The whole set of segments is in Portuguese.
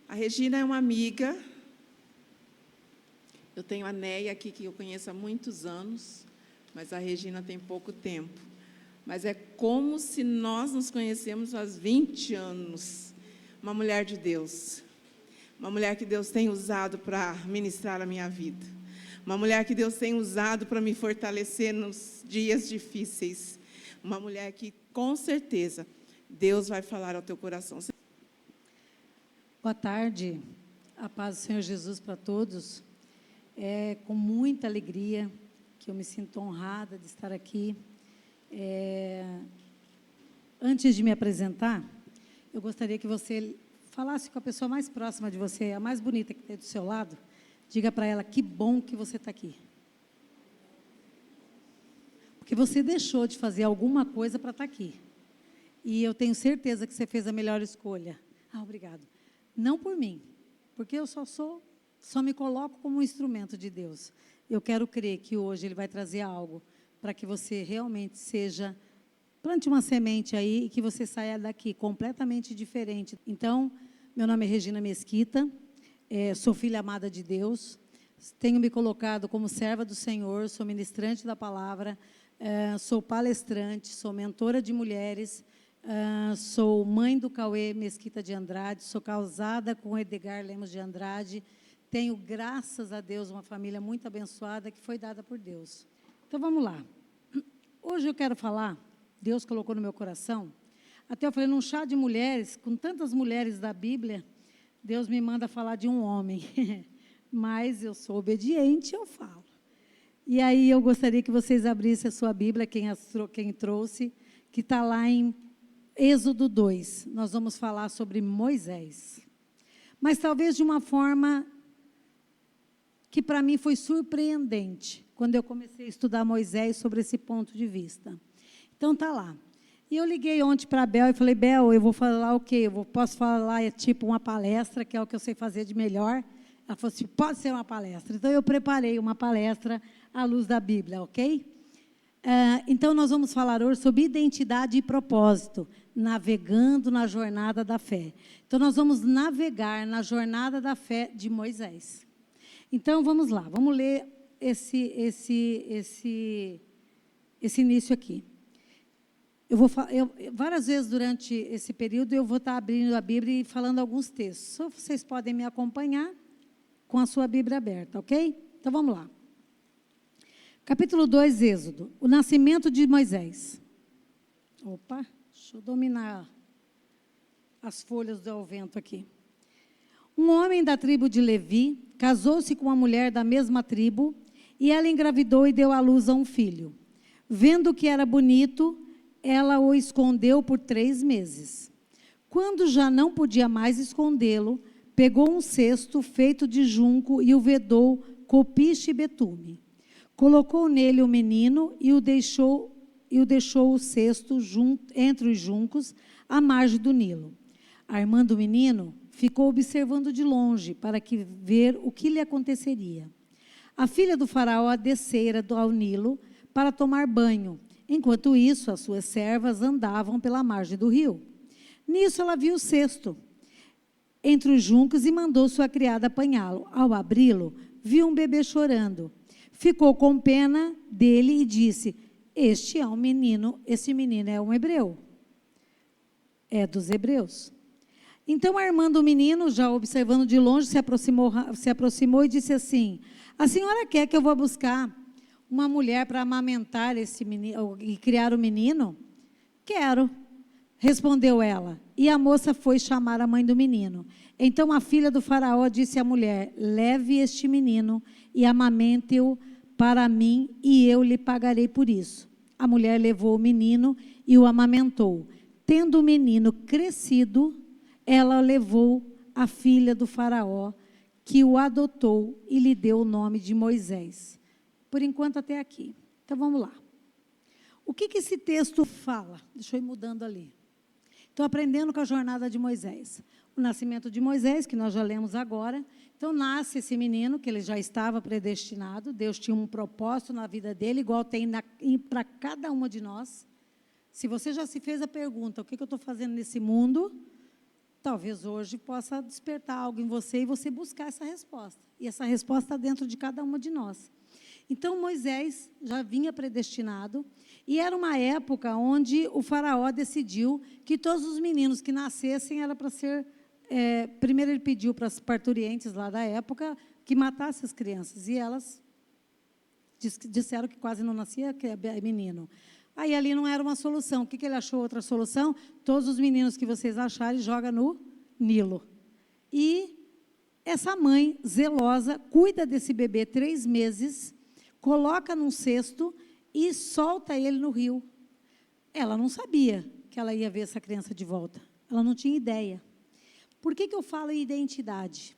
A Regina é uma amiga. Eu tenho a Neia aqui, que eu conheço há muitos anos, mas a Regina tem pouco tempo. Mas é como se nós nos conhecemos há 20 anos. Uma mulher de Deus. Uma mulher que Deus tem usado para ministrar a minha vida. Uma mulher que Deus tem usado para me fortalecer nos dias difíceis. Uma mulher que, com certeza, Deus vai falar ao teu coração. Boa tarde, a paz do Senhor Jesus para todos. É com muita alegria que eu me sinto honrada de estar aqui. Antes de me apresentar, eu gostaria que você falasse com a pessoa mais próxima de você, a mais bonita que tem do seu lado. Diga para ela, que bom que você está aqui. Porque você deixou de fazer alguma coisa para estar aqui. E eu tenho certeza que você fez a melhor escolha. Obrigado. Não por mim, porque eu só me coloco como um instrumento de Deus. Eu quero crer que hoje Ele vai trazer algo para que você realmente plante uma semente aí e que você saia daqui completamente diferente. Então, meu nome é Regina Mesquita, sou filha amada de Deus, tenho me colocado como serva do Senhor, sou ministrante da palavra, sou palestrante, sou mentora de mulheres, sou mãe do Cauê Mesquita de Andrade, sou casada com o Edgar Lemos de Andrade, tenho, graças a Deus, uma família muito abençoada que foi dada por Deus. Então, vamos lá. Hoje eu quero falar, Deus colocou no meu coração, até eu falei, num chá de mulheres, com tantas mulheres da Bíblia, Deus me manda falar de um homem, mas eu sou obediente, eu falo. E aí eu gostaria que vocês abrissem a sua Bíblia, quem trouxe, que está lá em Êxodo 2, nós vamos falar sobre Moisés. Mas talvez de uma forma que para mim foi surpreendente, quando eu comecei a estudar Moisés sobre esse ponto de vista. Então está lá. E eu liguei ontem para a Bel e falei, Bel, eu vou falar o quê? Posso falar tipo uma palestra, que é o que eu sei fazer de melhor? Ela falou assim, pode ser uma palestra. Então eu preparei uma palestra à luz da Bíblia, ok? Então, nós vamos falar hoje sobre identidade e propósito, navegando na jornada da fé. Então, nós vamos navegar na jornada da fé de Moisés. Então, vamos lá, vamos ler esse início aqui. Várias vezes durante esse período, eu vou estar abrindo a Bíblia e falando alguns textos. Só vocês podem me acompanhar com a sua Bíblia aberta, ok? Então, vamos lá. Capítulo 2, Êxodo, o nascimento de Moisés. Opa, deixa eu dominar as folhas do vento aqui. Um homem da tribo de Levi casou-se com uma mulher da mesma tribo e ela engravidou e deu à luz a um filho. Vendo que era bonito, ela o escondeu por 3 meses. Quando já não podia mais escondê-lo, pegou um cesto feito de junco e o vedou com piche e betume. Colocou nele o menino e o deixou o cesto entre os juncos, à margem do Nilo. Armando o menino, ficou observando de longe, para ver o que lhe aconteceria. A filha do faraó descera ao Nilo para tomar banho. Enquanto isso, as suas servas andavam pela margem do rio. Nisso, ela viu o cesto entre os juncos e mandou sua criada apanhá-lo. Ao abri-lo, viu um bebê chorando. Ficou com pena dele e disse, esse menino é um hebreu. É dos hebreus. Então, armando o menino, já observando de longe, se aproximou e disse assim, a senhora quer que eu vá buscar uma mulher para amamentar esse menino e criar o menino? Quero, respondeu ela. E a moça foi chamar a mãe do menino. Então, a filha do faraó disse à mulher, leve este menino e amamente-o para mim, e eu lhe pagarei por isso. A mulher levou o menino e o amamentou. Tendo o menino crescido, ela levou a filha do faraó, que o adotou e lhe deu o nome de Moisés. Por enquanto, até aqui. Então, vamos lá. O que esse texto fala? Deixa eu ir mudando ali. Estou aprendendo com a jornada de Moisés. O nascimento de Moisés, que nós já lemos agora. Então, nasce esse menino, que ele já estava predestinado. Deus tinha um propósito na vida dele, igual tem para cada uma de nós. Se você já se fez a pergunta, o que eu estou fazendo nesse mundo? talvez hoje possa despertar algo em você e você buscar essa resposta. E essa resposta está dentro de cada uma de nós. Então, Moisés já vinha predestinado, e era uma época onde o faraó decidiu que todos os meninos que nascessem era para ser... primeiro ele pediu para as parturientes lá da época que matassem as crianças, e elas disseram que quase não nascia menino. Aí ali não era uma solução. O que ele achou outra solução? Todos os meninos que vocês acharem, joga no Nilo. E essa mãe zelosa cuida desse bebê 3 meses, coloca num cesto e solta ele no rio. Ela não sabia que ela ia ver essa criança de volta. Ela não tinha ideia. Por que eu falo em identidade?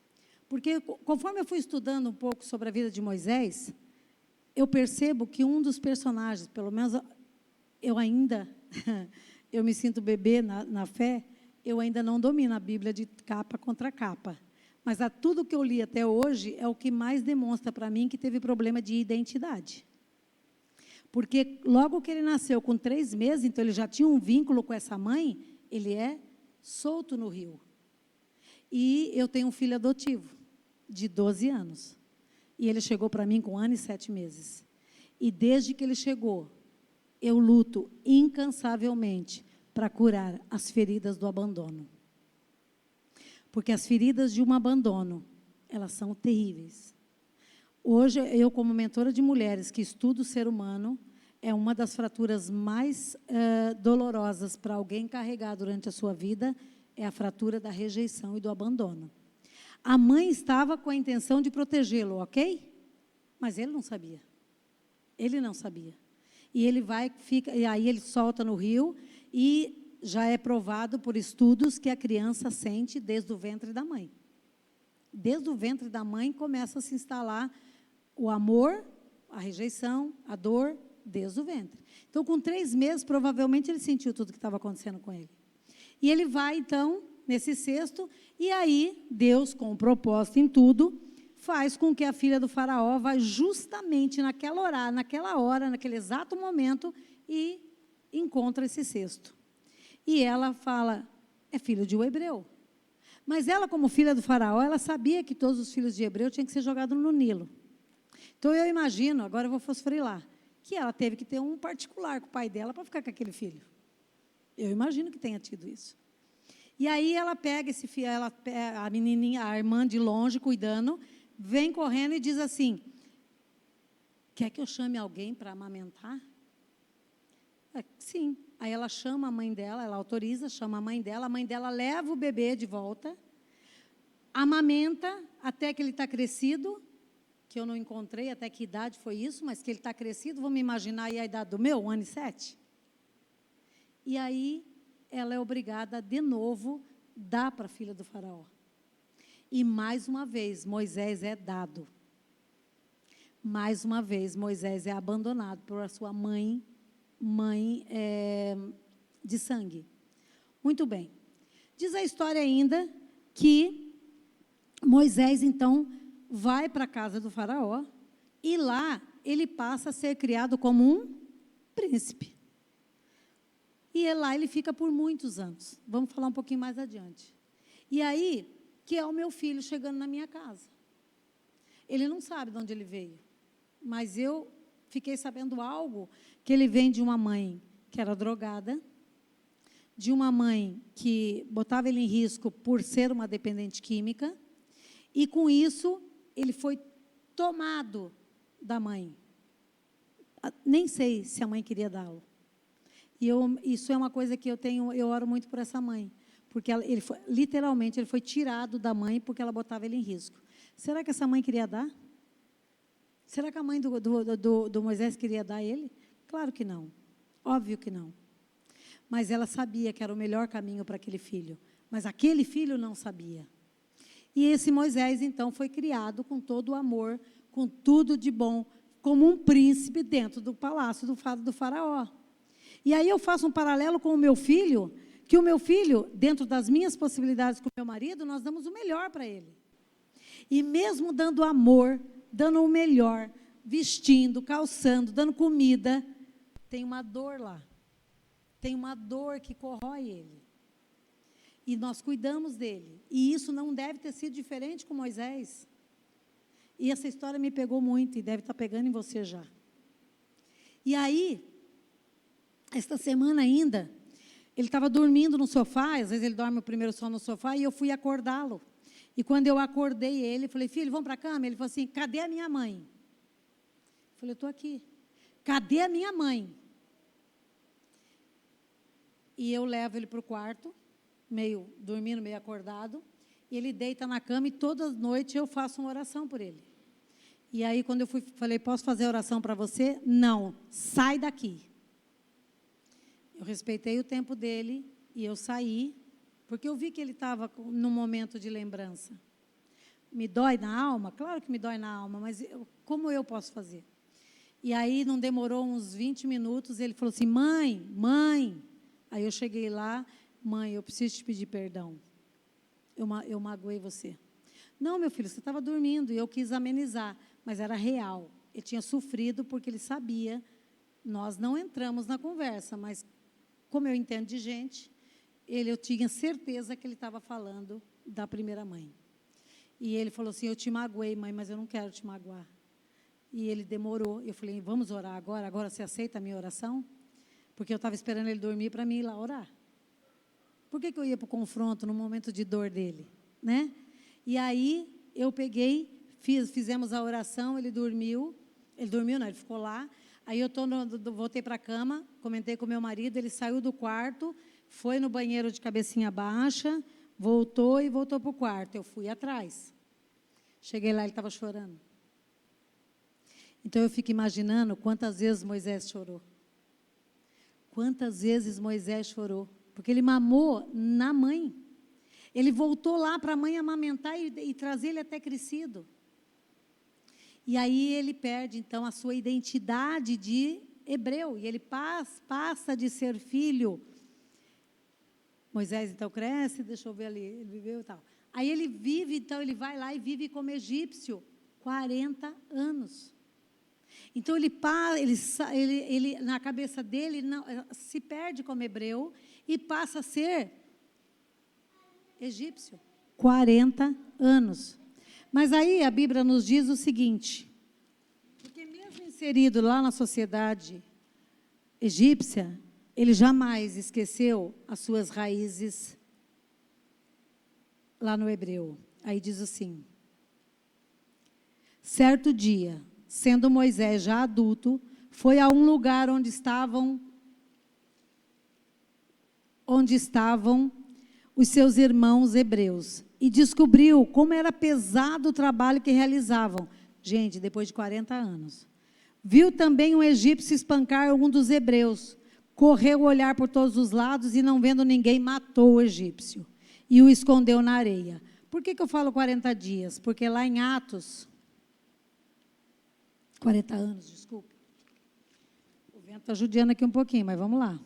Porque conforme eu fui estudando um pouco sobre a vida de Moisés, eu percebo que um dos personagens, pelo menos eu ainda, eu me sinto bebê na fé, eu ainda não domino a Bíblia de capa contra capa. Mas tudo que eu li até hoje é o que mais demonstra para mim que teve problema de identidade. Porque logo que ele nasceu com 3 meses, então ele já tinha um vínculo com essa mãe, ele é solto no rio. E eu tenho um filho adotivo, de 12 anos. E ele chegou para mim com 1 ano e 7 meses. E desde que ele chegou, eu luto incansavelmente para curar as feridas do abandono. Porque as feridas de um abandono, elas são terríveis. Hoje, eu como mentora de mulheres que estudo o ser humano, é uma das fraturas mais dolorosas para alguém carregar durante a sua vida, é a fratura da rejeição e do abandono. A mãe estava com a intenção de protegê-lo, ok? Mas ele não sabia. Ele não sabia. E ele e aí ele solta no rio, e já é provado por estudos que a criança sente desde o ventre da mãe. Desde o ventre da mãe começa a se instalar o amor, a rejeição, a dor, desde o ventre. Então, com 3 meses, provavelmente ele sentiu tudo que estava acontecendo com ele. E ele vai, então, nesse cesto, e aí Deus, com um propósito em tudo, faz com que a filha do faraó vá justamente naquela hora, naquele exato momento, e encontra esse cesto. E ela fala, é filho de um hebreu. Mas ela, como filha do faraó, ela sabia que todos os filhos de hebreu tinham que ser jogados no Nilo. Então, eu imagino, agora eu vou fosforilar, que ela teve que ter um particular com o pai dela para ficar com aquele filho. Eu imagino que tenha tido isso. E aí ela pega esse filho, a menininha, a irmã de longe, cuidando, vem correndo e diz assim, quer que eu chame alguém para amamentar? Sim. Aí ela chama a mãe dela, ela autoriza, chama a mãe dela leva o bebê de volta, amamenta até que ele está crescido, que eu não encontrei até que idade foi isso, mas que ele está crescido, vamos imaginar aí a idade do meu, 1 ano e 7. E aí ela é obrigada de novo dar para a filha do faraó. E mais uma vez Moisés é dado. Mais uma vez Moisés é abandonado por sua mãe de sangue. Muito bem. Diz a história ainda que Moisés, então, vai para a casa do faraó e lá ele passa a ser criado como um príncipe. E lá ele fica por muitos anos. Vamos falar um pouquinho mais adiante. E aí, que é o meu filho chegando na minha casa. Ele não sabe de onde ele veio, mas eu fiquei sabendo algo, que ele vem de uma mãe que era drogada, de uma mãe que botava ele em risco por ser uma dependente química, e com isso ele foi tomado da mãe. Nem sei se a mãe queria dá-lo. E isso é uma coisa que eu oro muito por essa mãe, porque literalmente ele foi tirado da mãe porque ela botava ele em risco. Será que essa mãe queria dar? Será que a mãe do Moisés queria dar ele? Claro que não, óbvio que não. Mas ela sabia que era o melhor caminho para aquele filho, mas aquele filho não sabia. E esse Moisés, então, foi criado com todo o amor, com tudo de bom, como um príncipe dentro do palácio do faraó. E aí eu faço um paralelo com o meu filho, que o meu filho, dentro das minhas possibilidades com o meu marido, nós damos o melhor para ele. E mesmo dando amor, dando o melhor, vestindo, calçando, dando comida, tem uma dor lá. Tem uma dor que corrói ele. E nós cuidamos dele. E isso não deve ter sido diferente com Moisés. E essa história me pegou muito e deve estar pegando em você já. E aí, esta semana ainda, ele estava dormindo no sofá, às vezes ele dorme o primeiro sono no sofá, e eu fui acordá-lo. E quando eu acordei ele, falei, filho, vamos para a cama? Ele falou assim, cadê a minha mãe? Eu falei, eu estou aqui. Cadê a minha mãe? E eu levo ele para o quarto, meio dormindo, meio acordado, e ele deita na cama e toda noite eu faço uma oração por ele. E aí, quando eu falei, posso fazer oração para você? Não, sai daqui. Eu respeitei o tempo dele e eu saí, porque eu vi que ele estava num momento de lembrança. Me dói na alma? Claro que me dói na alma, mas como eu posso fazer? E aí, não demorou uns 20 minutos, ele falou assim, mãe. Aí eu cheguei lá, mãe, eu preciso te pedir perdão. Eu magoei você. Não, meu filho, você estava dormindo e eu quis amenizar, mas era real. Ele tinha sofrido porque ele sabia. Nós não entramos na conversa, mas como eu entendo de gente, eu tinha certeza que ele estava falando da primeira mãe. E ele falou assim, eu te magoei, mãe, mas eu não quero te magoar. E ele demorou. Eu falei, vamos orar agora? Agora você aceita a minha oração? Porque eu estava esperando ele dormir para mim ir lá orar. Por que eu ia para o confronto no momento de dor dele? Né? E aí, eu peguei, fizemos a oração, ele dormiu. Ele dormiu, não, ele ficou lá. Aí eu voltei para a cama, comentei com meu marido, ele saiu do quarto, foi no banheiro de cabecinha baixa, voltou para o quarto. Eu fui atrás. Cheguei lá, ele estava chorando. Então, eu fico imaginando quantas vezes Moisés chorou. Quantas vezes Moisés chorou. Porque ele mamou na mãe. Ele voltou lá para a mãe amamentar e trazer ele até crescido. E aí ele perde, então, a sua identidade de hebreu. E ele passa de ser filho. Moisés, então, cresce, deixa eu ver ali, ele viveu e tal. Aí ele vive, então, ele vai lá e vive como egípcio, 40 anos. Então, ele na cabeça dele, não, se perde como hebreu e passa a ser egípcio. 40 anos. Mas aí a Bíblia nos diz o seguinte, porque mesmo inserido lá na sociedade egípcia, ele jamais esqueceu as suas raízes lá no hebreu. Aí diz assim, certo dia, sendo Moisés já adulto, foi a um lugar onde estavam os seus irmãos hebreus e descobriu como era pesado o trabalho que realizavam. Gente, depois de 40 anos. Viu também um egípcio espancar um dos hebreus. Correu olhar por todos os lados e, não vendo ninguém, matou o egípcio e o escondeu na areia. Por que eu falo 40 dias? Porque lá em Atos, 40 anos, desculpe. O vento está judiando aqui um pouquinho, mas vamos lá.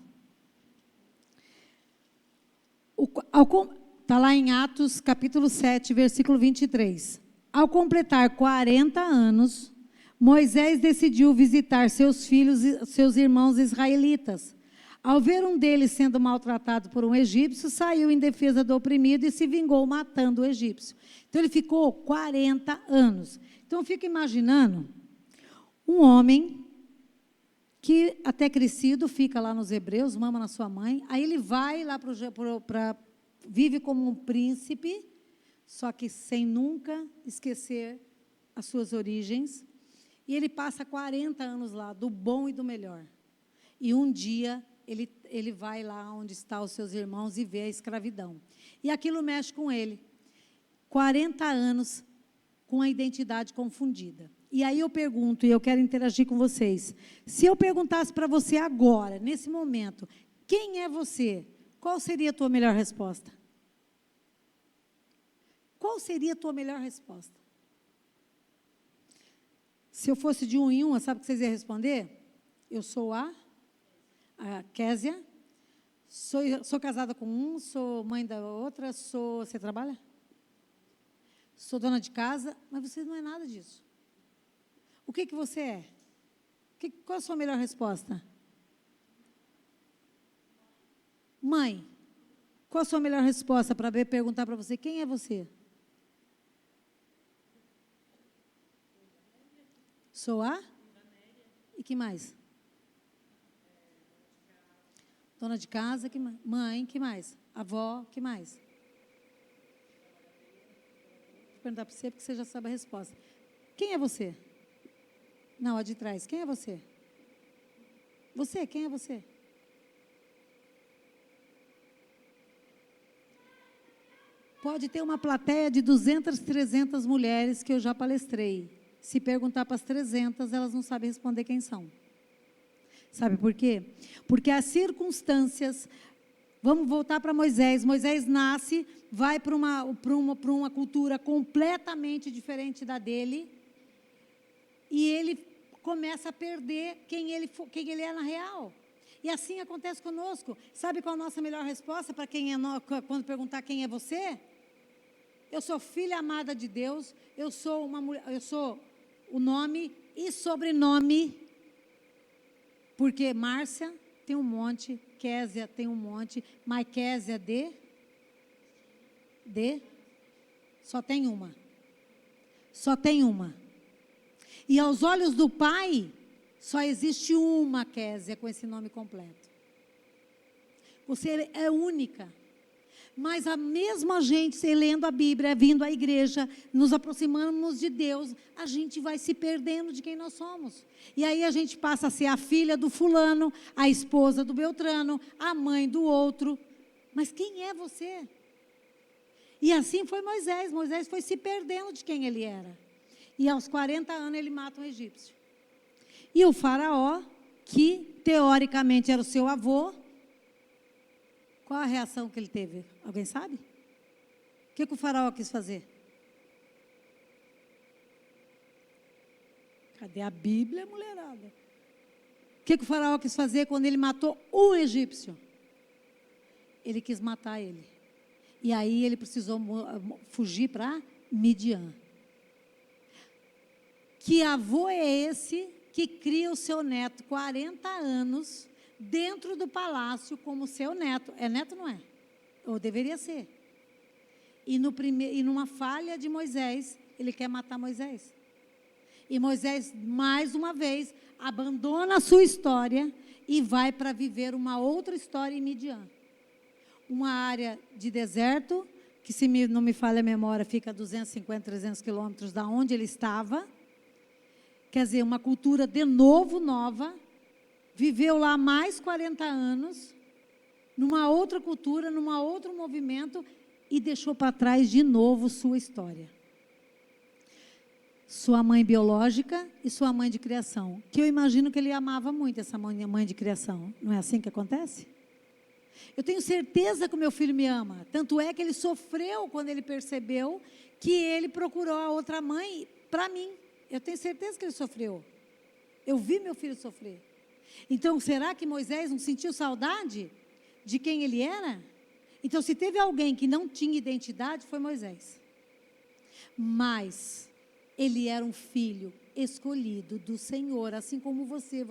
Está lá em Atos, capítulo 7, versículo 23. Ao completar 40 anos, Moisés decidiu visitar seus filhos e seus irmãos israelitas. Ao ver um deles sendo maltratado por um egípcio, saiu em defesa do oprimido e se vingou matando o egípcio. Então, ele ficou 40 anos. Então, eu fico imaginando um homem que, até crescido, fica lá nos Hebreus, mama na sua mãe, aí ele vai lá vive como um príncipe, só que sem nunca esquecer as suas origens, e ele passa 40 anos lá, do bom e do melhor. E um dia, ele vai lá onde estão os seus irmãos e vê a escravidão. E aquilo mexe com ele. 40 anos com a identidade confundida. E aí eu pergunto, e eu quero interagir com vocês, se eu perguntasse para você agora, nesse momento, quem é você? Qual seria a tua melhor resposta? Qual seria a tua melhor resposta? Se eu fosse de um em uma, sabe o que vocês iam responder? Eu sou a Késia, sou casada com um, sou mãe da outra, você trabalha? Sou dona de casa, mas você não é nada disso. O que você é? Qual a sua melhor resposta? Mãe. Qual a sua melhor resposta para perguntar para você, quem é você? Sou a? E que mais? Dona de casa, que mais? Mãe, que mais? Avó, que mais? Vou perguntar para você, porque você já sabe a resposta. Quem é você? Não, a de trás. Quem é você? Você, quem é você? Pode ter uma plateia de 200, 300 mulheres que eu já palestrei. Se perguntar para as 300, elas não sabem responder quem são. Sabe por quê? Porque as circunstâncias... Vamos voltar para Moisés. Moisés nasce, vai para uma cultura completamente diferente da dele, e ele começa a perder quem ele é na real. E assim acontece conosco. Sabe qual a nossa melhor resposta para quando perguntar quem é você? Eu sou filha amada de Deus, eu sou o nome e sobrenome, porque Márcia tem um monte, Késia tem um monte, mas Késia só tem uma. Só tem uma. E aos olhos do Pai, só existe uma Késia com esse nome completo. Você é única. Mas a mesma gente, lendo a Bíblia, vindo à igreja, nos aproximamos de Deus, a gente vai se perdendo de quem nós somos. E aí a gente passa a ser a filha do fulano, a esposa do Beltrano, a mãe do outro. Mas quem é você? E assim foi Moisés. Moisés foi se perdendo de quem ele era. E aos 40 anos ele mata um egípcio. E o faraó, que teoricamente era o seu avô, qual a reação que ele teve? Alguém sabe? O que o faraó quis fazer? Cadê a Bíblia, mulherada? O que o faraó quis fazer quando ele matou o egípcio? Ele quis matar ele. E aí ele precisou fugir para Midian. Que avô é esse que cria o seu neto 40 anos dentro do palácio como seu neto? É neto, não é? Ou deveria ser. E numa falha de Moisés, ele quer matar Moisés. E Moisés, mais uma vez, abandona a sua história e vai para viver uma outra história em Midian. Uma área de deserto, que se não me falha a memória, fica a 250, 300 quilômetros da onde ele estava. Quer dizer, uma cultura de novo nova. Viveu lá mais 40 anos, numa outra cultura, num outro movimento, e deixou para trás de novo sua história. Sua mãe biológica e sua mãe de criação, que eu imagino que ele amava muito essa mãe de criação. Não é assim que acontece? Eu tenho certeza que o meu filho me ama, tanto é que ele sofreu quando ele percebeu que ele procurou a outra mãe para mim. Eu tenho certeza que ele sofreu. Eu vi meu filho sofrer. Então, será que Moisés não sentiu saudade de quem ele era? Então, se teve alguém que não tinha identidade, foi Moisés. Mas ele era um filho escolhido do Senhor, assim como você.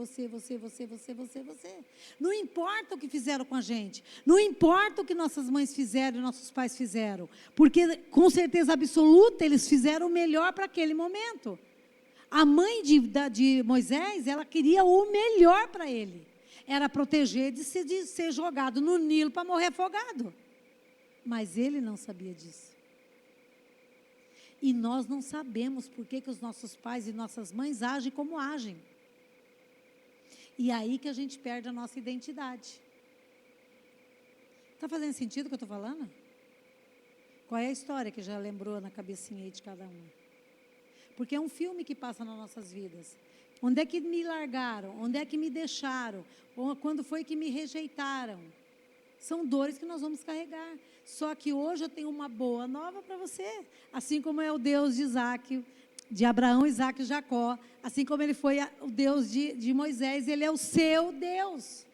Não importa o que fizeram com a gente, não importa o que nossas mães fizeram e nossos pais fizeram, porque com certeza absoluta eles fizeram o melhor para aquele momento. A mãe de Moisés, ela queria o melhor para ele. Era proteger de ser jogado no Nilo para morrer afogado. Mas ele não sabia disso. E nós não sabemos por que os nossos pais e nossas mães agem como agem. E aí que a gente perde a nossa identidade. Está fazendo sentido o que eu estou falando? Qual é a história que já lembrou na cabecinha aí de cada um? Porque é um filme que passa nas nossas vidas. Onde é que me largaram? Onde é que me deixaram? Quando foi que me rejeitaram? São dores que nós vamos carregar. Só que hoje eu tenho uma boa nova para você. Assim como é o Deus de Isaac, de Abraão, Isaac e Jacó. Assim como ele foi o Deus de Moisés, ele é o seu Deus.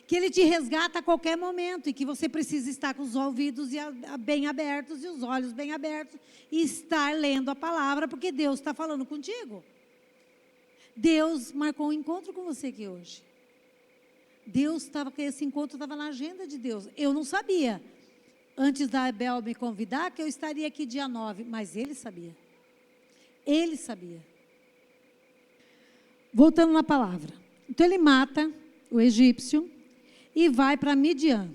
Que ele te resgata a qualquer momento e que você precisa estar com os ouvidos bem abertos e os olhos bem abertos e estar lendo a palavra, porque Deus está falando contigo. Deus marcou um encontro com você aqui hoje. Esse encontro estava na agenda de Deus. Eu não sabia. antes da Abel me convidar, que eu estaria aqui dia 9, mas ele sabia. Ele sabia. Voltando na palavra. Então ele mata o egípcio e vai para Midian.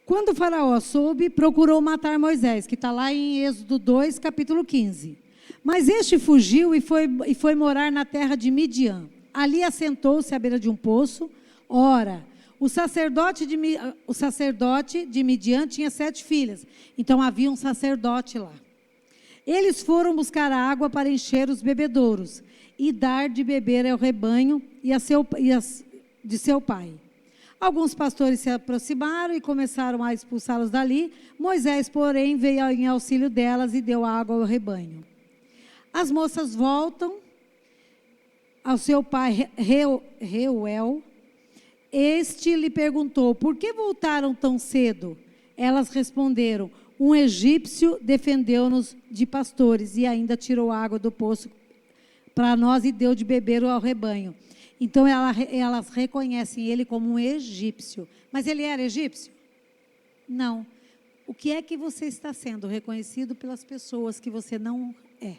Quando o faraó soube, procurou matar Moisés, que está lá em Êxodo 2, capítulo 15. Mas este fugiu e foi morar na terra de Midian. Ali assentou-se à beira de um poço. Ora, o sacerdote de Midian tinha 7 filhas. Então havia um sacerdote lá. Eles foram buscar água para encher os bebedouros e dar de beber ao rebanho de seu pai. Alguns pastores se aproximaram e começaram a expulsá-los dali. Moisés, porém, veio em auxílio delas e deu água ao rebanho. As moças voltam ao seu pai Reuel. Este lhe perguntou: por que voltaram tão cedo? Elas responderam: um egípcio defendeu-nos de pastores e ainda tirou água do poço para nós e deu de beber ao rebanho. Então elas reconhecem ele como um egípcio. Mas ele era egípcio? Não. O que é que você está sendo reconhecido pelas pessoas que você não é?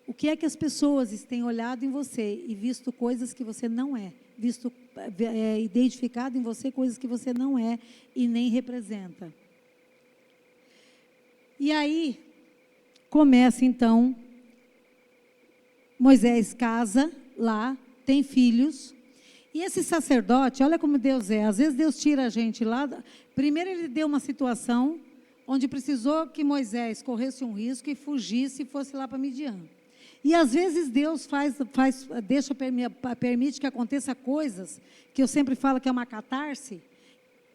O que é que as pessoas têm olhado em você e visto coisas que você não é? Identificado em você coisas que você não é e nem representa. E aí, começa então, Moisés casa lá, tem filhos, e esse sacerdote, olha como Deus é, às vezes Deus tira a gente lá, primeiro ele deu uma situação onde precisou que Moisés corresse um risco e fugisse e fosse lá para Midian. E às vezes Deus permite que aconteça coisas, que eu sempre falo que é uma catarse,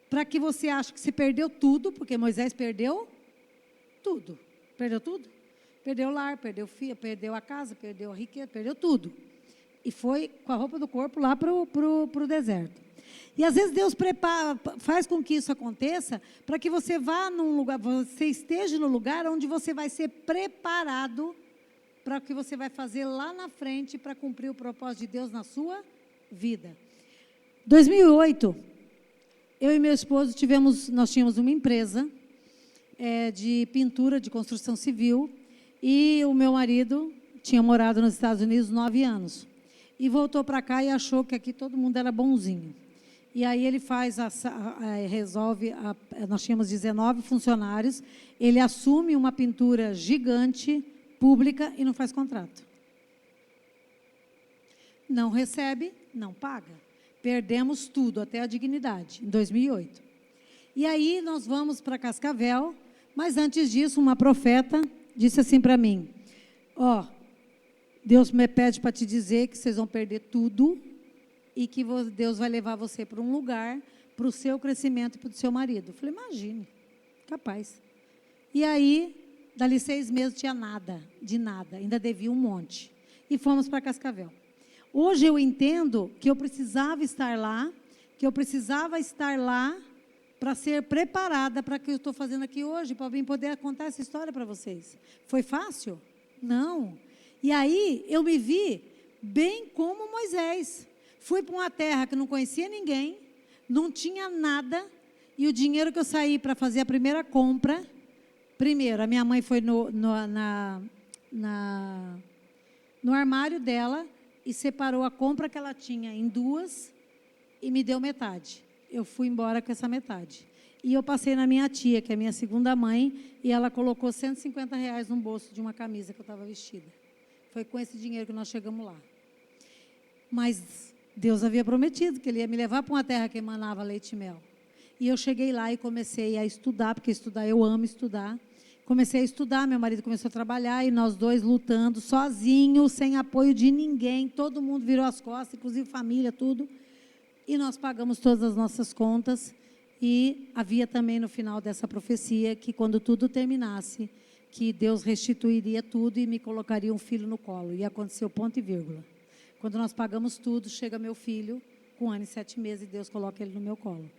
para que você ache que se perdeu tudo, porque Moisés perdeu tudo. Perdeu tudo? Perdeu o lar, perdeu o filho, perdeu a casa, perdeu a riqueza, perdeu tudo. E foi com a roupa do corpo lá para o deserto. E às vezes Deus faz com que isso aconteça, para que você vá num lugar, você esteja no lugar onde você vai ser preparado para o que você vai fazer lá na frente para cumprir o propósito de Deus na sua vida. 2008, eu e meu esposo nós tínhamos uma empresa de pintura, de construção civil, e o meu marido tinha morado nos Estados Unidos 9 anos. E voltou para cá e achou que aqui todo mundo era bonzinho. E aí ele nós tínhamos 19 funcionários, ele assume uma pintura gigante, pública, e não faz contrato. Não recebe, não paga. Perdemos tudo, até a dignidade, em 2008. E aí nós vamos para Cascavel, mas antes disso, uma profeta disse assim para mim: Deus me pede para te dizer que vocês vão perder tudo e que Deus vai levar você para um lugar, para o seu crescimento e para o seu marido. Eu falei: imagine, capaz. E aí, dali 6 meses, tinha nada, de nada, ainda devia um monte. E fomos para Cascavel. Hoje eu entendo que eu precisava estar lá, para ser preparada para o que eu estou fazendo aqui hoje, para vir poder contar essa história para vocês. Foi fácil? Não. E aí eu me vi bem como Moisés. Fui para uma terra que não conhecia ninguém, não tinha nada, e o dinheiro que eu saí para fazer a primeira compra, primeiro, a minha mãe foi no armário dela e separou a compra que ela tinha em 2 e me deu metade. Eu fui embora com essa metade. E eu passei na minha tia, que é minha segunda mãe, e ela colocou R$150 no bolso de uma camisa que eu estava vestida. Foi com esse dinheiro que nós chegamos lá. Mas Deus havia prometido que Ele ia me levar para uma terra que emanava leite e mel. E eu cheguei lá e comecei a estudar, porque eu amo estudar. Comecei a estudar, meu marido começou a trabalhar, e nós dois lutando, sozinhos, sem apoio de ninguém. Todo mundo virou as costas, inclusive família, tudo. E nós pagamos todas as nossas contas, e havia também no final dessa profecia que quando tudo terminasse, que Deus restituiria tudo e me colocaria um filho no colo. E aconteceu ponto e vírgula. Quando nós pagamos tudo, chega meu filho, com 1 ano e 7 meses, e Deus coloca ele no meu colo.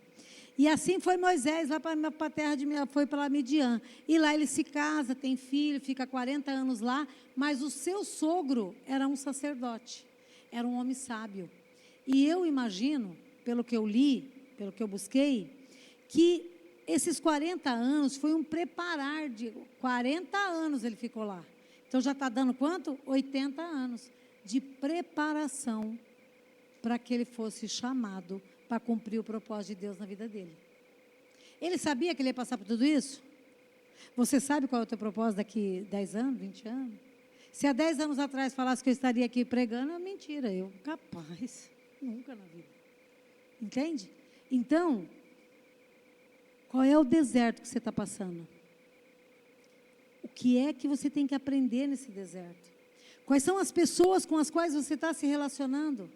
E assim foi Moisés, lá para a terra foi para Midian. E lá ele se casa, tem filho, fica 40 anos lá, mas o seu sogro era um sacerdote, era um homem sábio. E eu imagino, pelo que eu li, pelo que eu busquei, que esses 40 anos foi um preparar de 40 anos ele ficou lá. Então já está dando quanto? 80 anos de preparação para que ele fosse chamado para cumprir o propósito de Deus na vida dele. Ele sabia que ele ia passar por tudo isso? Você sabe qual é o teu propósito daqui 10 anos, 20 anos? Se há 10 anos atrás falasse que eu estaria aqui pregando, é mentira. Eu, capaz, nunca na vida. Entende? Então, qual é o deserto que você está passando? O que é que você tem que aprender nesse deserto? Quais são as pessoas com as quais você está se relacionando?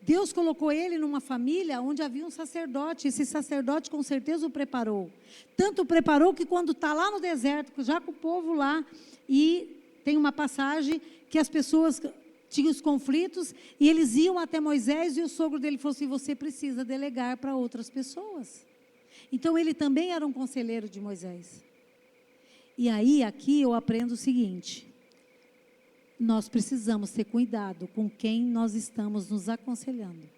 Deus colocou ele numa família onde havia um sacerdote. Esse sacerdote com certeza o preparou. Tanto o preparou que quando está lá no deserto, já com o povo lá, e tem uma passagem que as pessoas tinham os conflitos, e eles iam até Moisés, e o sogro dele falou assim, você precisa delegar para outras pessoas. Então ele também era um conselheiro de Moisés. E aí, aqui eu aprendo o seguinte, nós precisamos ter cuidado com quem nós estamos nos aconselhando.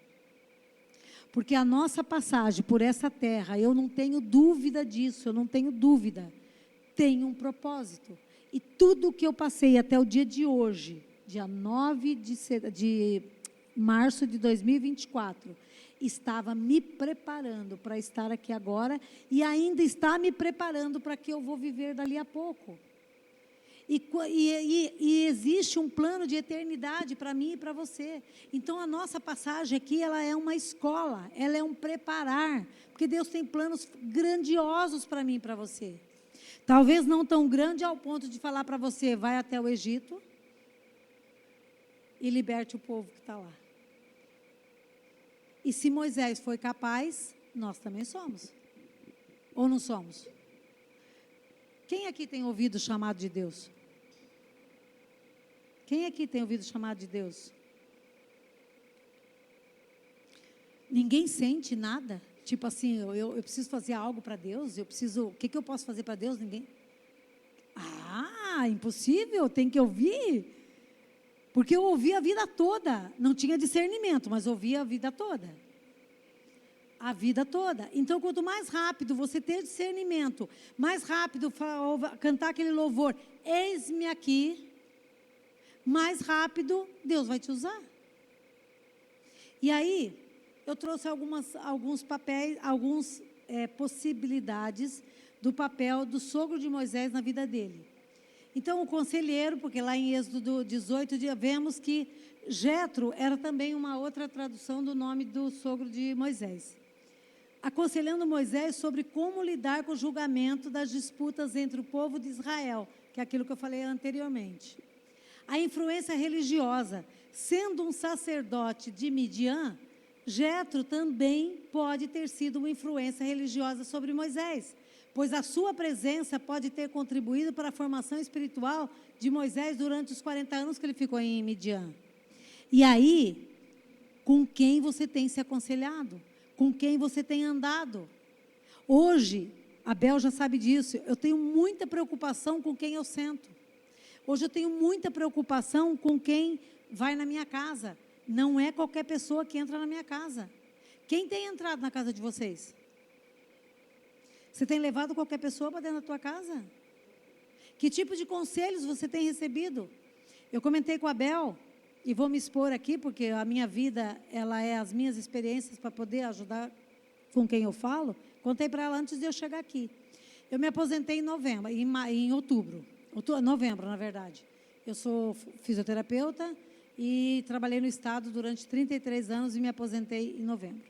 Porque a nossa passagem por essa terra, eu não tenho dúvida disso, eu não tenho dúvida, tem um propósito. E tudo que eu passei até o dia de hoje, dia 9 de março de 2024, estava me preparando para estar aqui agora e ainda está me preparando para que eu vou viver dali a pouco. E existe um plano de eternidade para mim e para você. Então, a nossa passagem aqui, ela é uma escola, ela é um preparar, porque Deus tem planos grandiosos para mim e para você. Talvez não tão grande ao ponto de falar para você, vai até o Egito e liberte o povo que está lá. E se Moisés foi capaz, nós também somos. Ou não somos? Quem aqui tem ouvido o chamado de Deus? Quem aqui tem ouvido o chamado de Deus? Ninguém sente nada? Tipo assim, eu preciso fazer algo para Deus? O que eu posso fazer para Deus? Ninguém? Ah, impossível, tem que ouvir. Porque eu ouvi a vida toda, não tinha discernimento, mas ouvi a vida toda. A vida toda. Então, quanto mais rápido você ter discernimento, mais rápido cantar aquele louvor, eis-me aqui, mais rápido Deus vai te usar. E aí, eu trouxe alguns papéis, possibilidades do papel do sogro de Moisés na vida dele. Então, o conselheiro, porque lá em Êxodo 18, vemos que Jetro era também uma outra tradução do nome do sogro de Moisés. Aconselhando Moisés sobre como lidar com o julgamento das disputas entre o povo de Israel, que é aquilo que eu falei anteriormente. A influência religiosa, sendo um sacerdote de Midian, Jetro também pode ter sido uma influência religiosa sobre Moisés, pois a sua presença pode ter contribuído para a formação espiritual de Moisés durante os 40 anos que ele ficou em Midian. E aí, com quem você tem se aconselhado? Com quem você tem andado? Hoje, a Bel já sabe disso, eu tenho muita preocupação com quem eu sento. Hoje eu tenho muita preocupação com quem vai na minha casa. Não é qualquer pessoa que entra na minha casa. Quem tem entrado na casa de vocês? Você tem levado qualquer pessoa para dentro da tua casa? Que tipo de conselhos você tem recebido? Eu comentei com a Bel, e vou me expor aqui, porque a minha vida, ela é as minhas experiências para poder ajudar com quem eu falo. Contei para ela antes de eu chegar aqui. Eu me aposentei em novembro, em outubro. Novembro, na verdade. Eu sou fisioterapeuta e trabalhei no Estado durante 33 anos e me aposentei em novembro.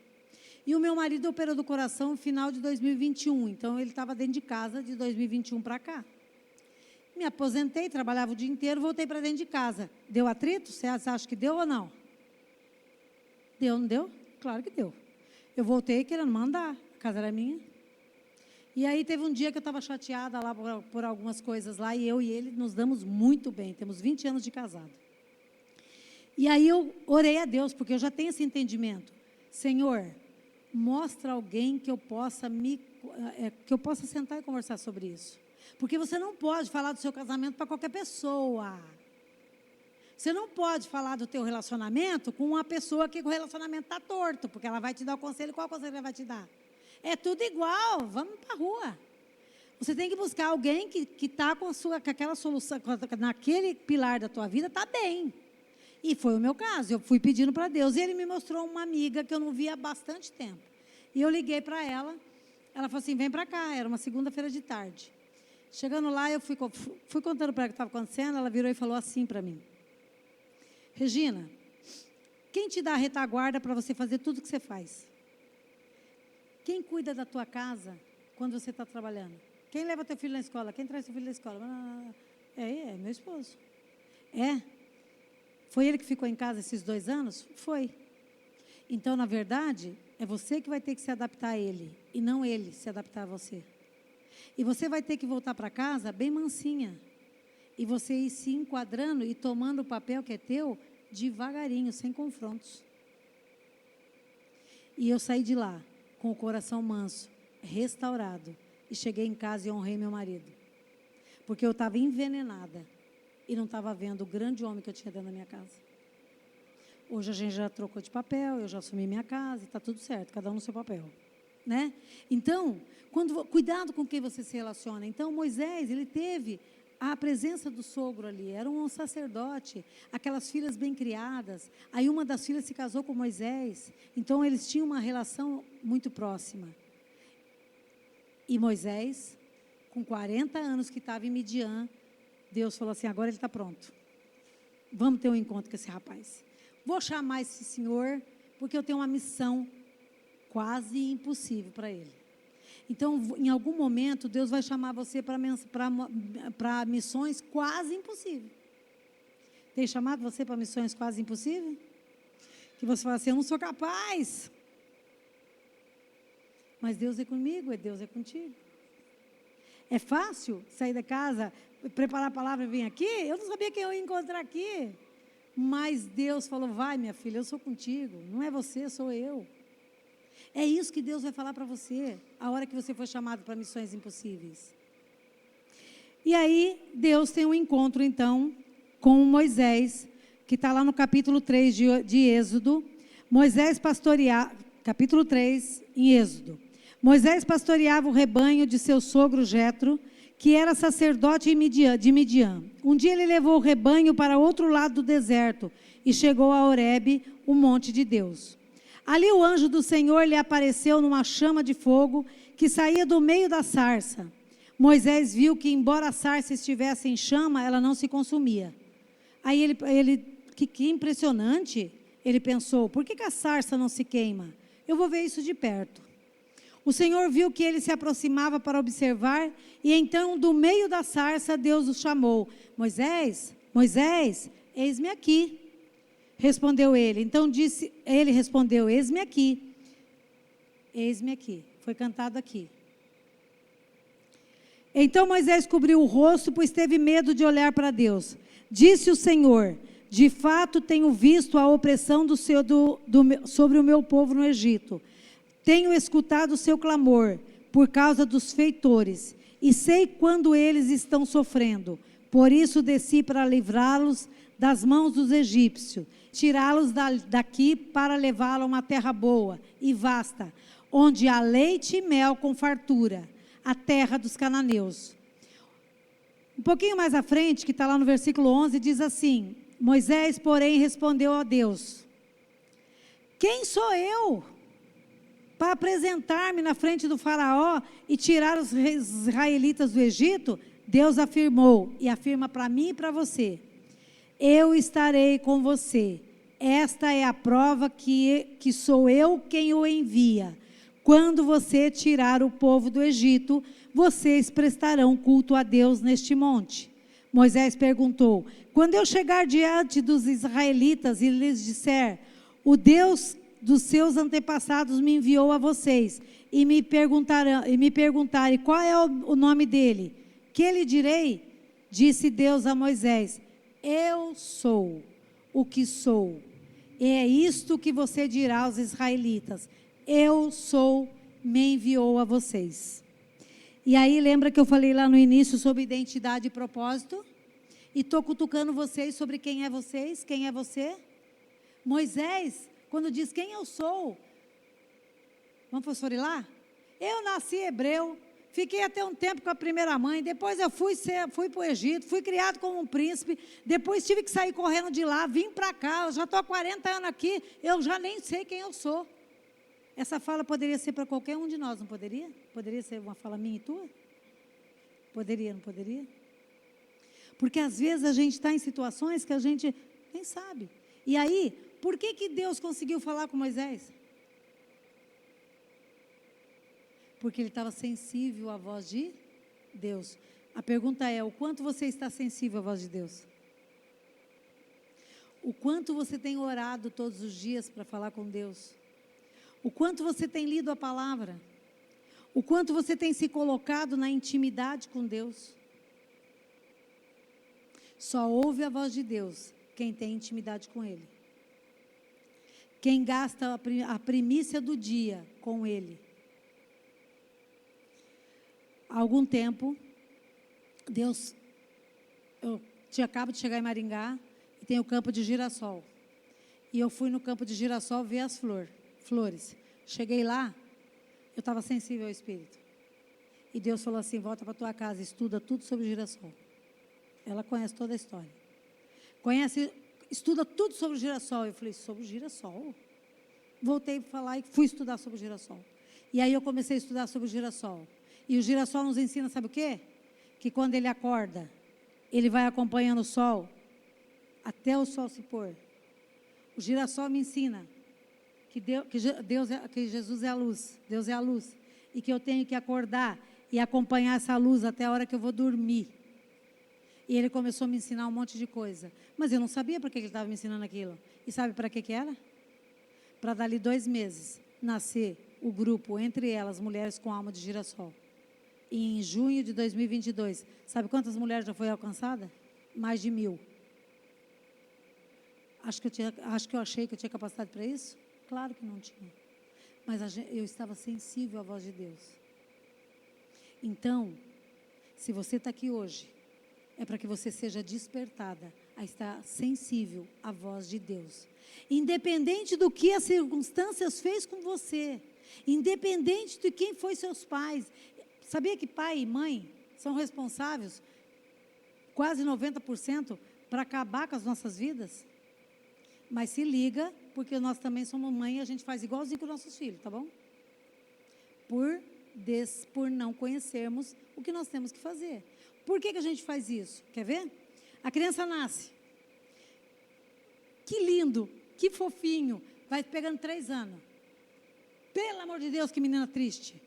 E o meu marido operou do coração no final de 2021, então ele estava dentro de casa de 2021 para cá. Me aposentei, trabalhava o dia inteiro, voltei para dentro de casa. Deu atrito? Você acha que deu ou não? Deu, não deu? Claro que deu. Eu voltei querendo mandar, a casa era minha. E aí teve um dia que eu estava chateada lá por algumas coisas lá, e eu e ele nos damos muito bem, temos 20 anos de casado. E aí eu orei a Deus, porque eu já tenho esse entendimento. Senhor, mostra alguém que eu possa sentar e conversar sobre isso. Porque você não pode falar do seu casamento para qualquer pessoa. Você não pode falar do teu relacionamento com uma pessoa que o relacionamento está torto, porque ela vai te dar o conselho, qual conselho ela vai te dar? É tudo igual, vamos para a rua. Você tem que buscar alguém que está com aquela solução, naquele pilar da tua vida, está bem. E foi o meu caso, eu fui pedindo para Deus, e Ele me mostrou uma amiga que eu não via há bastante tempo. E eu liguei para ela, ela falou assim, vem para cá, era uma segunda-feira de tarde. Chegando lá, eu fui contando para ela o que estava acontecendo, ela virou e falou assim para mim, Regina, quem te dá a retaguarda para você fazer tudo o que você faz? Quem cuida da tua casa quando você está trabalhando? Quem leva teu filho na escola? Quem traz teu filho na escola? É meu esposo. É? Foi ele que ficou em casa esses 2 anos? Foi. Então, na verdade, é você que vai ter que se adaptar a ele, e não ele se adaptar a você. E você vai ter que voltar para casa bem mansinha. E você ir se enquadrando e tomando o papel que é teu, devagarinho, sem confrontos. E eu saí de lá, com o coração manso, restaurado. E cheguei em casa e honrei meu marido. Porque eu estava envenenada. E não estava vendo o grande homem que eu tinha dentro da minha casa. Hoje a gente já trocou de papel, eu já assumi minha casa, está tudo certo, cada um no seu papel. Né? Então, cuidado com quem você se relaciona. Então, Moisés, ele teve a presença do sogro ali, era um sacerdote, aquelas filhas bem criadas. Aí uma das filhas se casou com Moisés, então eles tinham uma relação muito próxima. E Moisés, com 40 anos que estava em Midian, Deus falou assim, agora ele está pronto. Vamos ter um encontro com esse rapaz. Vou chamar esse senhor, porque eu tenho uma missão quase impossível para ele. Então, em algum momento, Deus vai chamar você para missões quase impossíveis. Tem chamado você para missões quase impossíveis? Que você fala assim, eu não sou capaz. Mas Deus é comigo, Deus é contigo. É fácil sair da casa, preparar a palavra e vir aqui? Eu não sabia quem eu ia encontrar aqui. Mas Deus falou, vai minha filha, eu sou contigo. Não é você, sou eu. É isso que Deus vai falar para você, a hora que você for chamado para missões impossíveis. E aí, Deus tem um encontro, então, com Moisés, que está lá no capítulo 3 de Êxodo. Moisés pastoreava, capítulo 3, em Êxodo. Moisés pastoreava o rebanho de seu sogro Jetro, que era sacerdote de Midian. Um dia ele levou o rebanho para outro lado do deserto e chegou a Horebe, o monte de Deus. Ali o anjo do Senhor lhe apareceu numa chama de fogo que saía do meio da sarça. Moisés viu que, embora a sarça estivesse em chama, ela não se consumia. Aí que impressionante, ele pensou, por que a sarça não se queima? Eu vou ver isso de perto. O Senhor viu que ele se aproximava para observar, e então, do meio da sarça, Deus o chamou. Moisés, Moisés, eis-me aqui. Respondeu ele. Então ele respondeu, eis-me aqui. Eis-me aqui. Foi cantado aqui. Então Moisés cobriu o rosto, pois teve medo de olhar para Deus. Disse o Senhor, de fato tenho visto a opressão sobre o meu povo no Egito. Tenho escutado o seu clamor por causa dos feitores, e sei quando eles estão sofrendo. Por isso desci para livrá-los das mãos dos egípcios, tirá-los daqui para levá-los a uma terra boa e vasta, onde há leite e mel com fartura, a terra dos cananeus. Um pouquinho mais à frente, que está lá no versículo 11, diz assim, Moisés, porém, respondeu a Deus, quem sou eu para apresentar-me na frente do faraó e tirar os israelitas do Egito? Deus afirmou, e afirma para mim e para você, eu estarei com você. Esta é a prova que sou eu quem o envia. Quando você tirar o povo do Egito, vocês prestarão culto a Deus neste monte. Moisés perguntou, quando eu chegar diante dos israelitas e lhes disser, o Deus dos seus antepassados me enviou a vocês, e me perguntarem qual é o nome dele, que lhe direi? Disse Deus a Moisés, eu sou o que sou. E é isto que você dirá aos israelitas, eu sou, me enviou a vocês. E aí lembra que eu falei lá no início sobre identidade e propósito? E estou cutucando vocês sobre quem é vocês, quem é você. Moisés, quando diz quem eu sou, vamos professor ir lá? Eu nasci hebreu, fiquei até um tempo com a primeira mãe, depois eu fui para o Egito, fui criado como um príncipe, depois tive que sair correndo de lá, vim para cá, eu já estou há 40 anos aqui, eu já nem sei quem eu sou. Essa fala poderia ser para qualquer um de nós, não poderia? Poderia ser uma fala minha e tua? Poderia, não poderia? Porque às vezes a gente está em situações que a gente nem sabe. E aí, por que Deus conseguiu falar com Moisés? Porque ele estava sensível à voz de Deus. A pergunta é, o quanto você está sensível à voz de Deus? O quanto você tem orado todos os dias para falar com Deus? O quanto você tem lido a palavra? O quanto você tem se colocado na intimidade com Deus? Só ouve a voz de Deus quem tem intimidade com Ele. Quem gasta a primícia do dia com Ele. Há algum tempo, eu acabo de chegar em Maringá e tem o campo de girassol. E eu fui no campo de girassol ver as flores. Cheguei lá, eu estava sensível ao Espírito. E Deus falou assim, volta para a tua casa, estuda tudo sobre girassol. Ela conhece toda a história. Estuda tudo sobre o girassol. Eu falei, sobre o girassol? Voltei a falar e fui estudar sobre o girassol. E aí eu comecei a estudar sobre o girassol. E o girassol nos ensina, sabe o quê? Que quando ele acorda, ele vai acompanhando o sol, até o sol se pôr. O girassol me ensina que Jesus é a luz, Deus é a luz. E que eu tenho que acordar e acompanhar essa luz até a hora que eu vou dormir. E ele começou a me ensinar um monte de coisa. Mas eu não sabia para que ele estava me ensinando aquilo. E sabe para que era? Para dali 2 meses, nascer o grupo, entre elas, Mulheres com Alma de Girassol. E em junho de 2022, sabe quantas mulheres já foi alcançada? Mais de 1.000. Acho que eu achei que eu tinha capacidade para isso? Claro que não tinha. Mas eu estava sensível à voz de Deus. Então, se você está aqui hoje, é para que você seja despertada a estar sensível à voz de Deus. Independente do que as circunstâncias fez com você, independente de quem foi seus pais. Sabia que pai e mãe são responsáveis, quase 90%, para acabar com as nossas vidas? Mas se liga, porque nós também somos mãe e a gente faz igualzinho com os nossos filhos, tá bom? Por não conhecermos o que nós temos que fazer. Por que a gente faz isso? Quer ver? A criança nasce. Que lindo, que fofinho. Vai pegando 3 anos. Pelo amor de Deus, que menina triste.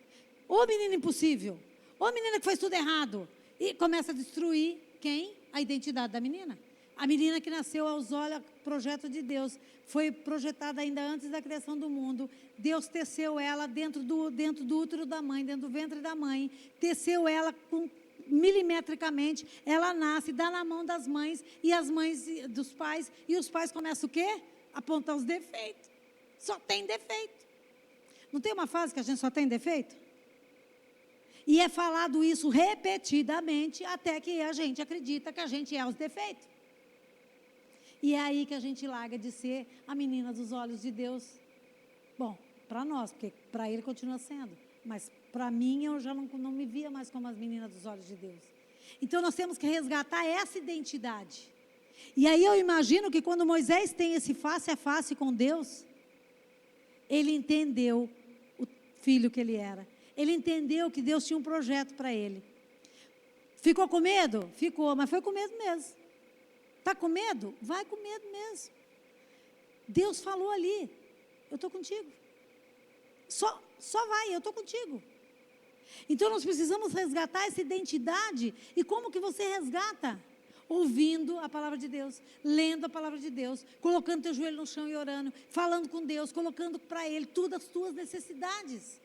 Ô menina impossível. Ô menina que faz tudo errado. E começa a destruir quem? A identidade da menina. A menina que nasceu aos olhos, projeto de Deus. Foi projetada ainda antes da criação do mundo. Deus teceu ela dentro do útero da mãe, dentro do ventre da mãe. Teceu ela milimetricamente. Ela nasce, dá na mão das mães e as mães dos pais. E os pais começam o quê? Apontar os defeitos. Só tem defeito. Não tem uma fase que a gente só tem defeito? E é falado isso repetidamente até que a gente acredita que a gente é os defeitos. E é aí que a gente larga de ser a menina dos olhos de Deus. Bom, para nós, porque para ele continua sendo. Mas para mim eu já não me via mais como as meninas dos olhos de Deus. Então nós temos que resgatar essa identidade. E aí eu imagino que quando Moisés tem esse face a face com Deus, ele entendeu o filho que ele era. Ele entendeu que Deus tinha um projeto para ele. Ficou com medo? Ficou, mas foi com medo mesmo. Está com medo? Vai com medo mesmo. Deus falou ali, eu estou contigo. Só vai, eu estou contigo. Então nós precisamos resgatar essa identidade. E como que você resgata? Ouvindo a palavra de Deus, lendo a palavra de Deus, colocando teu joelho no chão e orando, falando com Deus, colocando para Ele todas as tuas necessidades.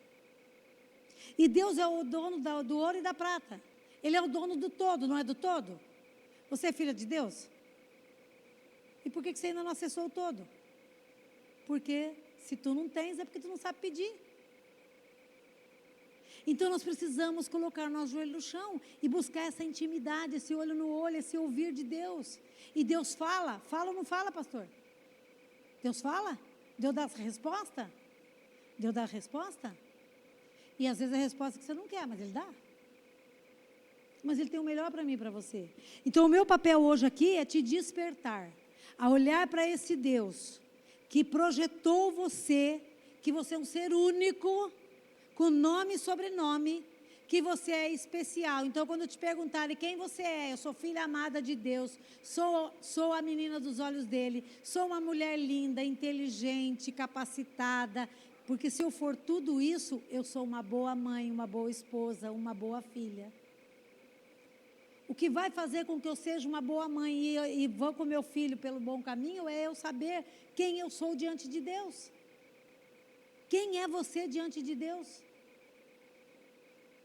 E Deus é o dono do ouro e da prata. Ele é o dono do todo, não é do todo? Você é filha de Deus? E por que você ainda não acessou o todo? Porque se tu não tens, é porque tu não sabe pedir. Então, nós precisamos colocar o nosso joelho no chão e buscar essa intimidade, esse olho no olho, esse ouvir de Deus. E Deus fala. Fala ou não fala, pastor? Deus fala? Deus dá a resposta? Deus dá a resposta? E às vezes a resposta que você não quer, mas Ele dá. Mas Ele tem o melhor para mim e para você. Então, o meu papel hoje aqui é te despertar, a olhar para esse Deus que projetou você, que você é um ser único, com nome e sobrenome, que você é especial. Então, quando te perguntarem quem você é, eu sou filha amada de Deus, sou a menina dos olhos dele, sou uma mulher linda, inteligente, capacitada, porque se eu for tudo isso, eu sou uma boa mãe, uma boa esposa, uma boa filha. O que vai fazer com que eu seja uma boa mãe e vou com meu filho pelo bom caminho é eu saber quem eu sou diante de Deus. Quem é você diante de Deus?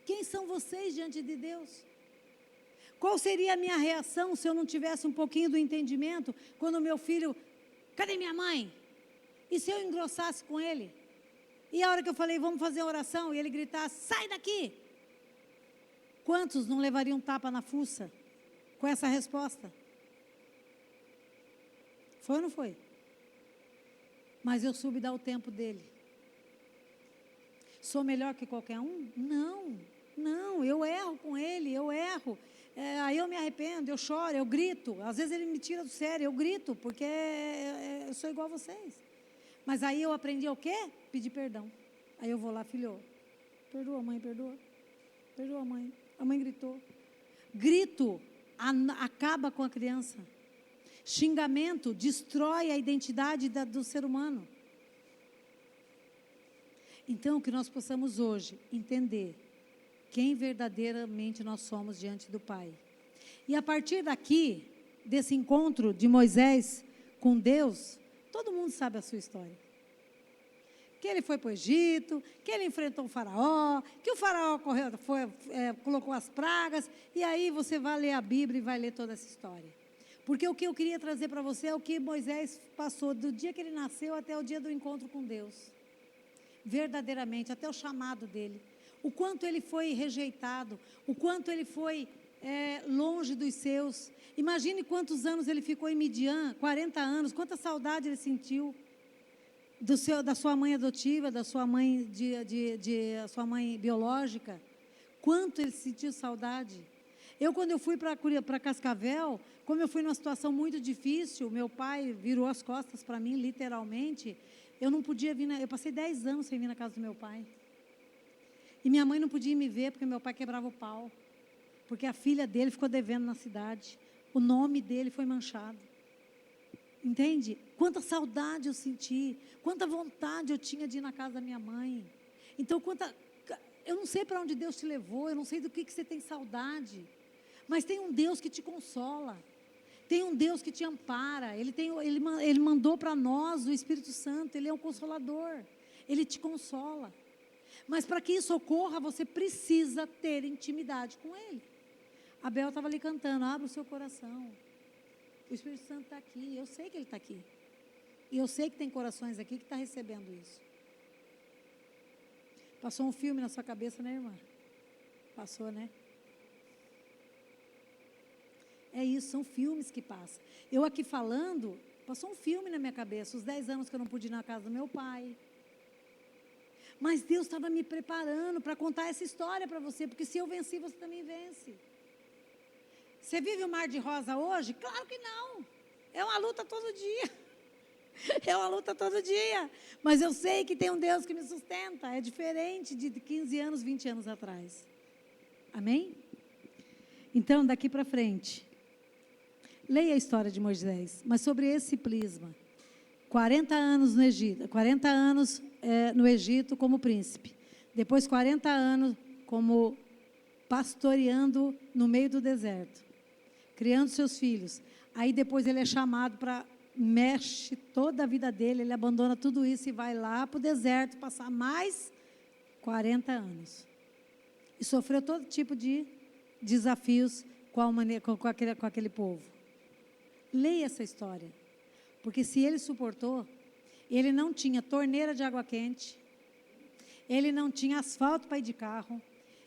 Quem são vocês diante de Deus? Qual seria a minha reação se eu não tivesse um pouquinho do entendimento quando meu filho, cadê minha mãe? E se eu engrossasse com ele? E a hora que eu falei, vamos fazer oração, e ele gritasse, sai daqui! Quantos não levariam tapa na fuça com essa resposta? Foi ou não foi? Mas eu soube dar o tempo dele. Sou melhor que qualquer um? Não, eu erro com ele, eu erro. Aí eu me arrependo, eu choro, eu grito. Às vezes ele me tira do sério, eu grito, porque eu sou igual a vocês. Mas aí eu aprendi o quê? Pedir perdão. Aí eu vou lá, filho, perdoa mãe, perdoa. Perdoa mãe. A mãe gritou. Grito acaba com a criança. Xingamento destrói a identidade do ser humano. Então, que nós possamos hoje entender quem verdadeiramente nós somos diante do Pai. E a partir daqui, desse encontro de Moisés com Deus, todo mundo sabe a sua história. Que ele foi para o Egito, que ele enfrentou o faraó, que o faraó colocou as pragas, e aí você vai ler a Bíblia e vai ler toda essa história. Porque o que eu queria trazer para você é o que Moisés passou do dia que ele nasceu até o dia do encontro com Deus. Verdadeiramente, até o chamado dele. O quanto ele foi rejeitado, o quanto ele foi longe dos seus. Imagine quantos anos ele ficou em Midian, 40 anos, quanta saudade ele sentiu. Da sua mãe adotiva, da sua mãe, sua mãe biológica, quanto ele sentiu saudade. Quando eu fui para Cascavel, como eu fui numa situação muito difícil, meu pai virou as costas para mim, literalmente, eu não podia vir, eu passei 10 anos sem vir na casa do meu pai. E minha mãe não podia me ver, porque meu pai quebrava o pau, porque a filha dele ficou devendo na cidade, o nome dele foi manchado. Entende? Quanta saudade eu senti, quanta vontade eu tinha de ir na casa da minha mãe. Então, eu não sei para onde Deus te levou, eu não sei do que você tem saudade, mas tem um Deus que te consola, tem um Deus que te ampara, Ele mandou para nós o Espírito Santo, Ele é um consolador, Ele te consola. Mas para que isso ocorra, você precisa ter intimidade com Ele. A Bel estava ali cantando, abra o seu coração. O Espírito Santo está aqui, eu sei que Ele está aqui. E eu sei que tem corações aqui que estão recebendo isso. Passou um filme na sua cabeça, né, irmã? Passou, né? É isso, são filmes que passam. Eu aqui falando, passou um filme na minha cabeça, os 10 anos que eu não pude ir na casa do meu pai. Mas Deus estava me preparando para contar essa história para você, porque se eu venci, você também vence. Você vive o mar de rosa hoje? Claro que não. É uma luta todo dia. É uma luta todo dia. Mas eu sei que tem um Deus que me sustenta. É diferente de 15 anos, 20 anos atrás. Amém? Então, daqui para frente, leia a história de Moisés, mas sobre esse prisma. 40 anos no Egito, 40 anos no Egito como príncipe. Depois 40 anos como pastoreando no meio do deserto. Criando seus filhos. Aí depois ele é chamado para, mexe toda a vida dele, ele abandona tudo isso e vai lá para o deserto, passar mais 40 anos. E sofreu todo tipo de desafios com aquele povo. Leia essa história. Porque se ele suportou, ele não tinha torneira de água quente, ele não tinha asfalto para ir de carro,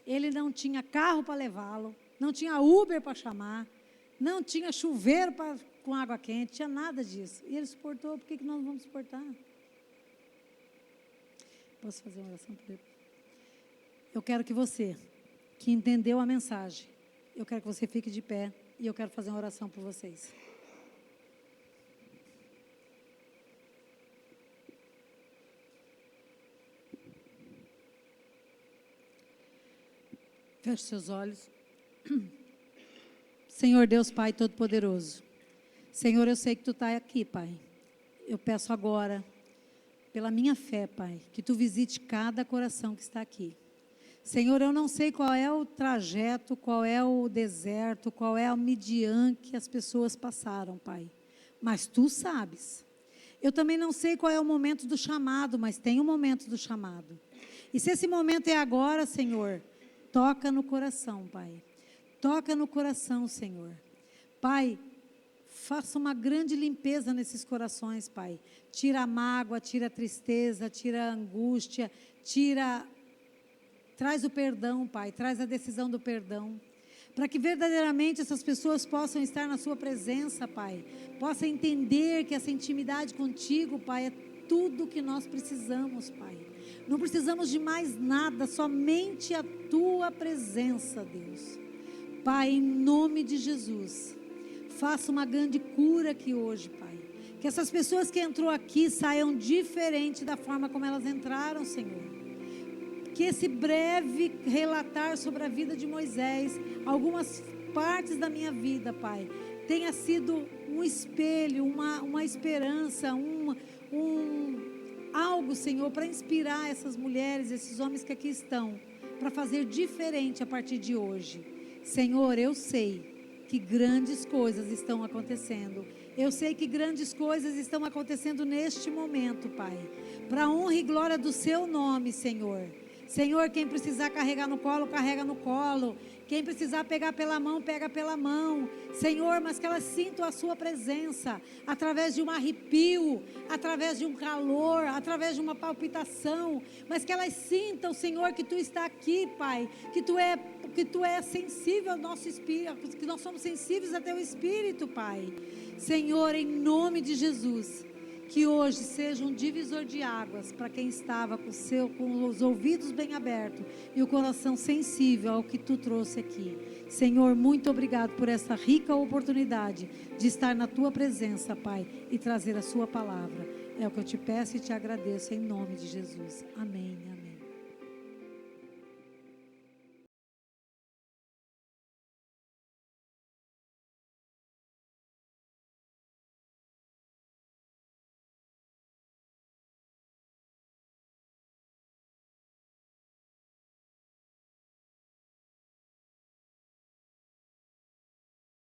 ele não tinha carro para levá-lo, não tinha Uber para chamar, não tinha chuveiro com água quente, tinha nada disso. E ele suportou, por que nós não vamos suportar? Posso fazer uma oração por ele? Eu quero que você, que entendeu a mensagem, eu quero que você fique de pé e eu quero fazer uma oração por vocês. Feche seus olhos. Senhor Deus Pai Todo-Poderoso, Senhor, eu sei que Tu está aqui, Pai. Eu peço agora, pela minha fé, Pai, que Tu visite cada coração que está aqui. Senhor, eu não sei qual é o trajeto, qual é o deserto, qual é o Midian que as pessoas passaram, Pai, mas Tu sabes. Eu também não sei qual é o momento do chamado, mas tem o momento do chamado. E se esse momento é agora, Senhor, toca no coração, Pai. Toca no coração, Senhor. Pai, faça uma grande limpeza nesses corações, Pai. Tira a mágoa, tira a tristeza, tira a angústia, traz o perdão, Pai, traz a decisão do perdão. Para que verdadeiramente essas pessoas possam estar na Sua presença, Pai. Possam entender que essa intimidade contigo, Pai, é tudo que nós precisamos, Pai. Não precisamos de mais nada, somente a Tua presença, Deus. Pai, em nome de Jesus, faça uma grande cura aqui hoje, Pai. Que essas pessoas que entrou aqui saiam diferente da forma como elas entraram, Senhor. Que esse breve relatar sobre a vida de Moisés, algumas partes da minha vida, Pai, tenha sido um espelho, uma esperança, algo, Senhor, para inspirar essas mulheres, esses homens que aqui estão, para fazer diferente a partir de hoje. Senhor, eu sei que grandes coisas estão acontecendo. Eu sei que grandes coisas estão acontecendo neste momento, Pai. Para a honra e glória do Seu nome, Senhor. Senhor, quem precisar carregar no colo, carrega no colo. Quem precisar pegar pela mão, pega pela mão. Senhor, mas que elas sintam a Sua presença, através de um arrepio, através de um calor, através de uma palpitação. Mas que elas sintam, Senhor, que Tu está aqui, Pai. Que Tu é sensível ao nosso espírito, que nós somos sensíveis a Teu Espírito, Pai. Senhor, em nome de Jesus, que hoje seja um divisor de águas para quem estava com os ouvidos bem abertos e o coração sensível ao que Tu trouxe aqui. Senhor, muito obrigado por essa rica oportunidade de estar na Tua presença, Pai, e trazer a Sua palavra. É o que eu Te peço e Te agradeço em nome de Jesus. Amém.